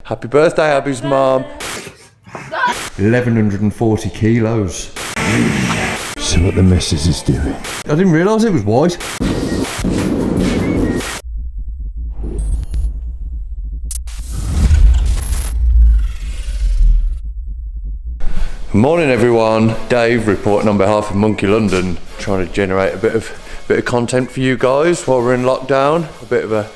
Happy birthday, Abby's mum. 1140 kilos. See what the missus is doing. I didn't realise it was white. Morning everyone, Dave reporting on behalf of Monky London, trying to generate a bit of content for you guys while we're in lockdown. A bit of a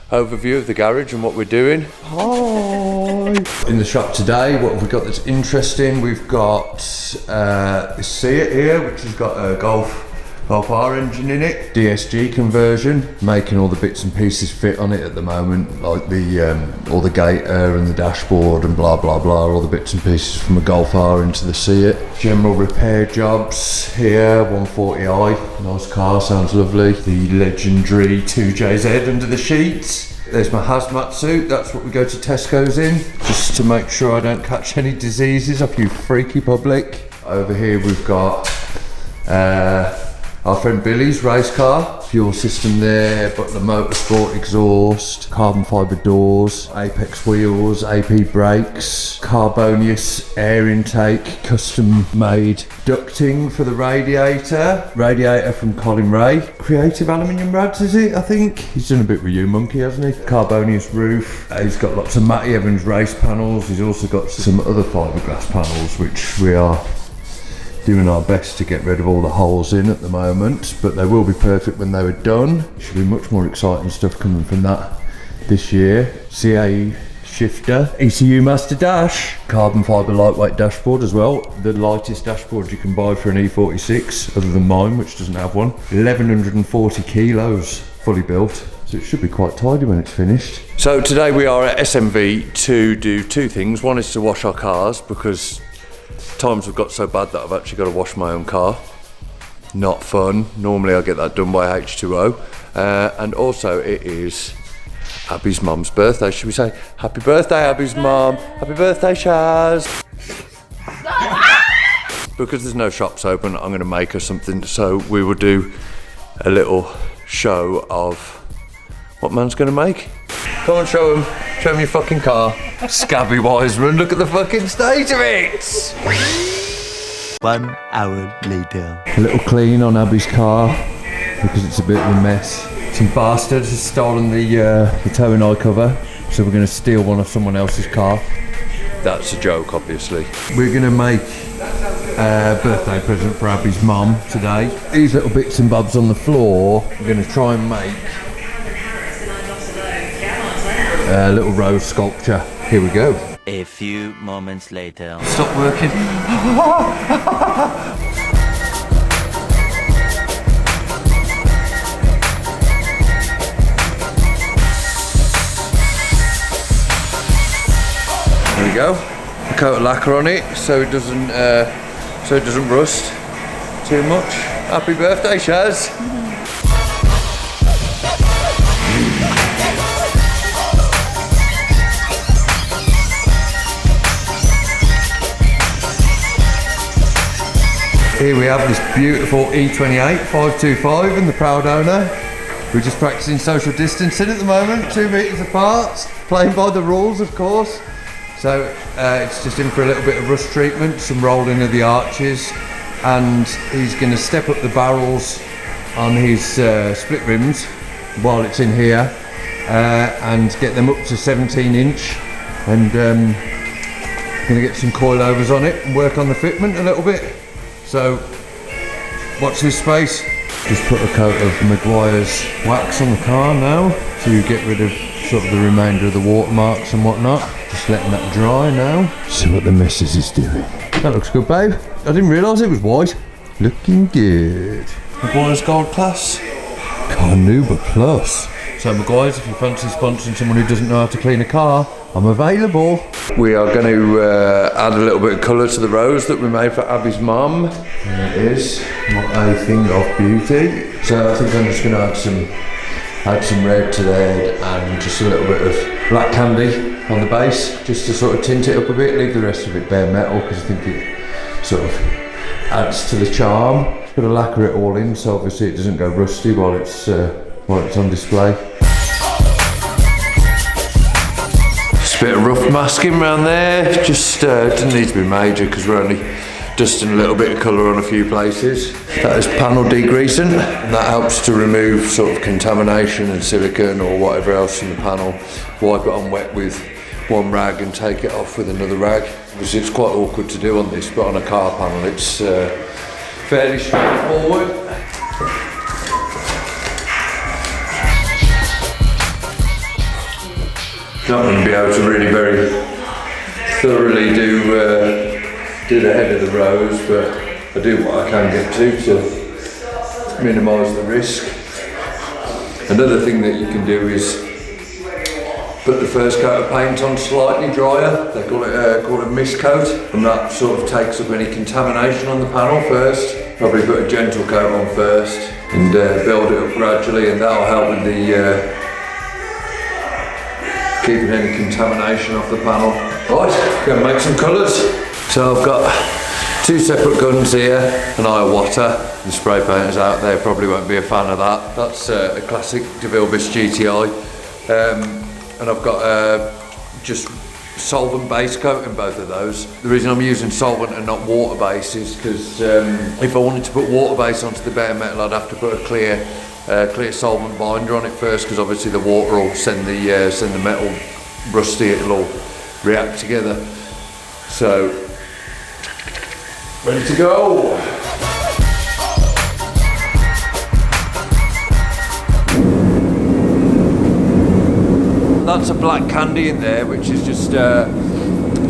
overview of the garage and what we're doing. Hi! In the shop today, what have we got that's interesting? We've got this Seat here, which has got a Golf R engine in it, DSG conversion, making all the bits and pieces fit on it at the moment, like the all the gator and the dashboard and blah blah blah, all the bits and pieces from a Golf R into the Seat. General repair jobs here, 140i, nice car, sounds lovely. The legendary 2JZ under the sheets. There's my hazmat suit, that's what we go to Tesco's in, just to make sure I don't catch any diseases off you freaky public. Over here we've got our friend Billy's race car, fuel system there, but the motorsport exhaust, carbon fibre doors, Apex wheels, AP brakes, Carbonius air intake, custom made ducting for the radiator from Colin Ray. Creative aluminium rads, is it? I think he's done a bit with you, Monky, hasn't he? Carbonius roof. He's got lots of Matty Evans race panels. He's also got some other fiberglass panels, which we are doing our best to get rid of all the holes in at the moment, but they will be perfect when they were done. Should be much more exciting stuff coming from that this year. CAE shifter, ECU master dash, carbon fibre lightweight dashboard as well, the lightest dashboard you can buy for an E46 other than mine, which doesn't have one. 1140 kilos fully built, so it should be quite tidy when it's finished. So today we are at SMV to do two things. One is to wash our cars, because times have got so bad that I've actually got to wash my own car. Not fun. Normally I get that done by H2O. And also it is Abby's mum's birthday. Should we say happy birthday, Abby's mum? Happy birthday, Shaz. Because there's no shops open, I'm going to make her something. So we will do a little show of what Man's going to make. Come on, show him your fucking car. Scabby Wiseman, look at the fucking state of it! 1 hour later. A little clean on Abby's car, because it's a bit of a mess. Some bastard has stolen the towing eye cover, so we're going to steal one of someone else's car. That's a joke, obviously. We're going to make a birthday present for Abby's mum today. These little bits and bobs on the floor, we're going to try and make a little rose sculpture. Here we go. A few moments later. Stop working. There we go. A coat of lacquer on it so it doesn't rust too much. Happy birthday, Shaz. Here we have this beautiful E28 525 and the proud owner. We're just practicing social distancing at the moment, 2 metres apart, playing by the rules of course. So it's just in for a little bit of rust treatment, some rolling of the arches, and he's going to step up the barrels on his split rims while it's in here and get them up to 17 inch, and going to get some coilovers on it and work on the fitment a little bit. So, watch this space. Just put a coat of Maguire's wax on the car now to get rid of sort of the remainder of the watermarks and whatnot. Just letting that dry now. See what the missus is doing. That looks good, babe. I didn't realise it was white. Looking good. Maguire's Gold Class. Carnuba Plus. So Maguire's, if you fancy sponsoring someone who doesn't know how to clean a car, I'm available. We are going to add a little bit of colour to the rose that we made for Abby's mum. And it is what a thing of beauty. So I think I'm just going to add some red to the head and just a little bit of black candy on the base, just to sort of tint it up a bit. Leave the rest of it bare metal because I think it sort of adds to the charm. Got to lacquer it all in so obviously it doesn't go rusty while it's on display. Bit of rough masking around there, just doesn't need to be major because we're only dusting a little bit of colour on a few places. That is panel degreasing, and that helps to remove sort of contamination and silicone or whatever else in the panel. Wipe it on wet with one rag and take it off with another rag. Obviously it's quite awkward to do on this, but on a car panel it's fairly straightforward. Not going to be able to really very thoroughly do the head of the rows, but I do what I can get to minimise the risk. Another thing that you can do is put the first coat of paint on slightly drier. They call it a mist coat, and that sort of takes up any contamination on the panel first. Probably put a gentle coat on first and build it up gradually, and that'll help with the keeping any contamination off the panel. Right, go and make some colours. So I've got two separate guns here, an Iwata. The spray painters out there probably won't be a fan of that. That's a classic DeVille GTI. And I've got just solvent base coat in both of those. The reason I'm using solvent and not water base is because if I wanted to put water base onto the bare metal, I'd have to put a clear solvent binder on it first, because obviously the water will send the metal rusty. It'll all react together. So ready to go. That's a black candy in there, which is just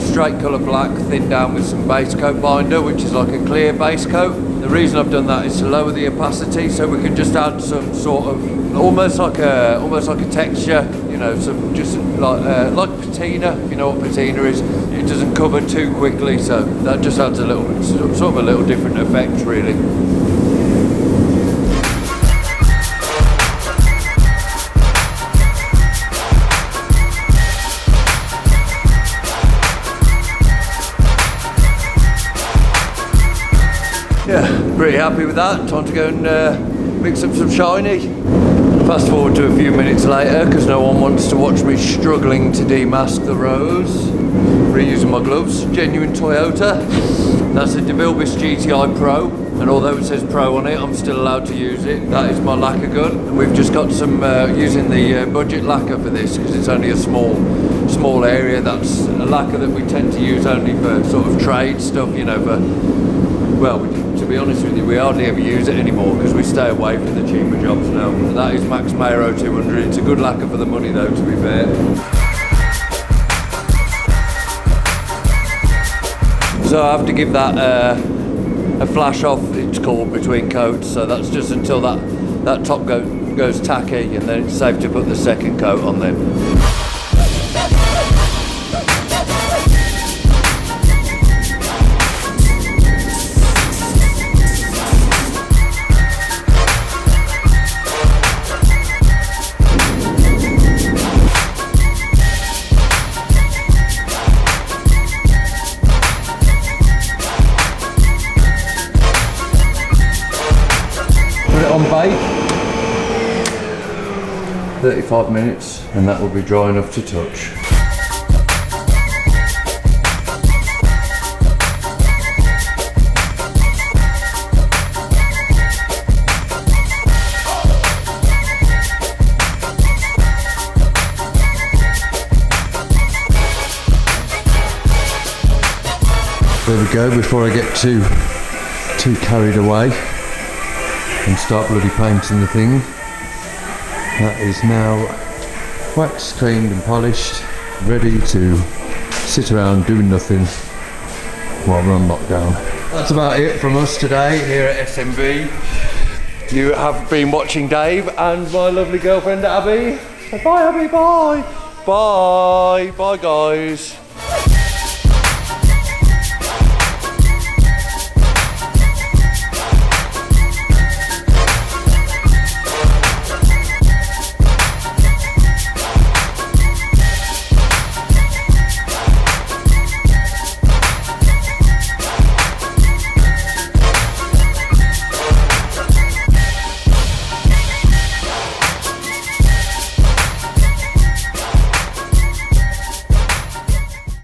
straight colour black, thinned down with some base coat binder, which is like a clear base coat. The reason I've done that is to lower the opacity, so we can just add some sort of almost like a texture, you know, some just like patina. If you know what patina is, it doesn't cover too quickly, so that just adds a little sort of a little different effect, really. Yeah, pretty happy with that. Time to go and mix up some shiny. Fast forward to a few minutes later, because no one wants to watch me struggling to demask the rose. Reusing my gloves, genuine Toyota. That's a DeVille GTI Pro, and although it says Pro on it, I'm still allowed to use it. That is my lacquer gun, and we've just got some using the budget lacquer for this, because it's only a small area. That's a lacquer that we tend to use only for sort of trade stuff, you know, for, well, to be honest with you, we hardly ever use it anymore because we stay away from the cheaper jobs now. That is Max Mayro 200. It's a good lacquer for the money though, to be fair. So I have to give that a flash off, it's called, between coats. So that's just until that top goes tacky, and then it's safe to put the second coat on then. On bake, 35 minutes, and that will be dry enough to touch. There we go, before I get too carried away and start bloody painting the thing. That is now waxed, cleaned and polished, ready to sit around doing nothing while we're on lockdown. That's about it from us today here at SMV. You have been watching Dave and my lovely girlfriend Abby. Bye Abby, bye! Bye! Bye guys!